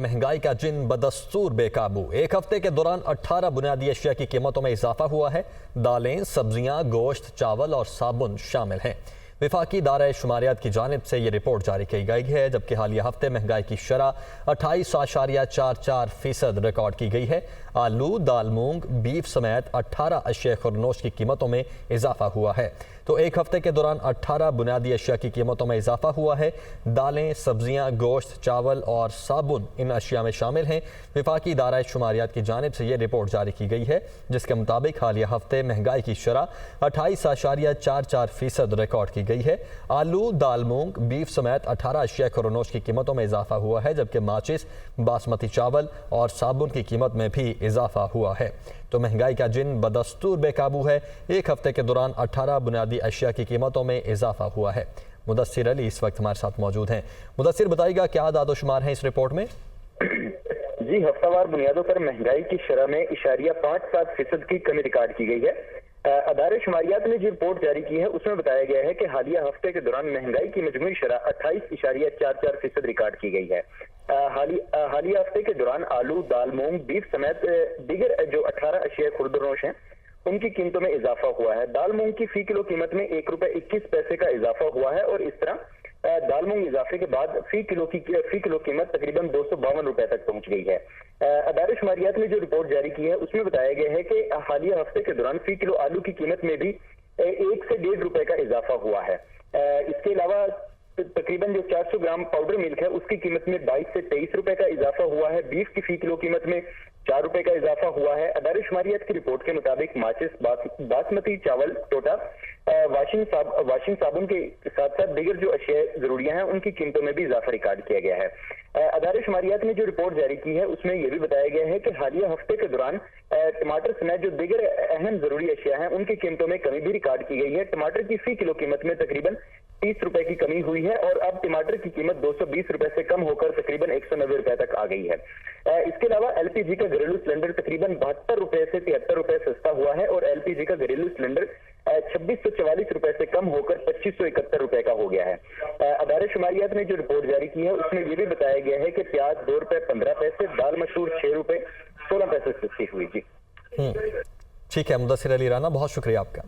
महंगाई का जिन बदस्तूर बेकाबू। एक हफ्ते के दौरान 18 बुनियादी अशिया की कीमतों में इजाफा हुआ है। दालें, सब्जियां, गोश्त, चावल और साबुन शामिल हैं। विफाकी दायरा शुमारियात की जानिब से ये रिपोर्ट जारी की गई है, जबकि हालिया हफ्ते महंगाई की शरह 28.44% रिकॉर्ड की गई है। आलू, दाल, मूंग, बीफ समेत 18 अशिया खुरनोश की कीमतों में इजाफा हुआ है। तो एक हफ्ते के दौरान 18 बुनियादी अशिया की कीमतों में इजाफा हुआ है। दालें, सब्जियां, गोश्त, चावल और साबुन इन अशिया में शामिल हैं। विफाकी दायरा शुमारियात की जानिब से ये रिपोर्ट जारी की गई है, जिसके मुताबिक हालिया हफ्ते महंगाई की शरह 28.44% रिकॉर्ड की गई है। आलू, दाल, मूंग, बीफ समेत 18 अशिया खुरनोश की कीमतों में इजाफा हुआ है, जबकि माचिस, बासमती चावल और साबुन की कीमत में भी इजाफा हुआ है। तो महंगाई का जिन बदस्तूर बेकाबू है। एक हफ्ते के दौरान 18 बुनियादी अशिया की कीमतों में इजाफा हुआ है। मुदस्सिर अली इस वक्त हमारे साथ मौजूद हैं। मुदस्सिर, बताइएगा क्या आदादोशुमार हैं इस रिपोर्ट में? जी, हफ्तावार बुनियादों पर महंगाई की शरह में 0.57% की कमी रिकॉर्ड की गई है। अदारे शुमारियात ने जो रिपोर्ट जारी की है उसमें बताया गया है कि हालिया हफ्ते के दौरान महंगाई की मजमूई शरह 28.44% रिकॉर्ड की गई है। हालिया हफ्ते के दौरान आलू, दाल, मूंग, बीफ समेत दीगर जो 18 अशिया खुर्दनोश हैं उनकी कीमतों में इजाफा हुआ है। दाल मूंग की फी किलो कीमत में ₹1.21 का इजाफा हुआ है और इस तरह दाल मूंग इजाफे के बाद फी किलो कीमत तकरीबन ₹252 तक पहुंच गई है। अदारे शुमारियात ने जो रिपोर्ट जारी की है उसमें बताया गया है कि हालिया हफ्ते के दौरान फी किलो आलू की कीमत में भी 1 से ₹1.5 का इजाफा हुआ है। इसके अलावा तकरीबन जो 400 ग्राम पाउडर मिल्क है उसकी कीमत में 22 से ₹23 का इजाफा हुआ है। बीफ की फी किलो कीमत में ₹4 का इजाफा हुआ है। अदारे शुमारियात की रिपोर्ट के मुताबिक माचिस, बासमती चावल, टोटा, वाशिंग साबुन के साथ साथ दीगर जो अशिया जरूरियां हैं उनकी कीमतों में भी इजाफा रिकॉर्ड किया गया है। अदारे शुमारियात ने जो रिपोर्ट जारी की है उसमें यह भी बताया गया है कि हालिया हफ्ते के दौरान टमाटर समेत जो दीगर अहम जरूरी अशिया हैं उनकी कीमतों में कमी भी रिकॉर्ड की गई है। टमाटर की फी किलो कीमत में तकरीबन ₹30 की कमी हुई है और अब टमाटर की कीमत ₹220 से कम होकर तकरीबन ₹190 तक आ गई है। इसके अलावा एलपीजी का घरेलू सिलेंडर तकरीबन ₹72 से ₹73 सस्ता हुआ है और एलपीजी का घरेलू सिलेंडर ₹2644 से कम होकर ₹2571 का हो गया है। अदारे शुमारियात ने जो रिपोर्ट जारी की है उसमें यह भी बताया गया है कि प्याज ₹2.15, दाल मसूर ₹6, 16 पैसे सस्ती हुई। जी ठीक है मुदस्सिर अली राना, बहुत शुक्रिया आपका।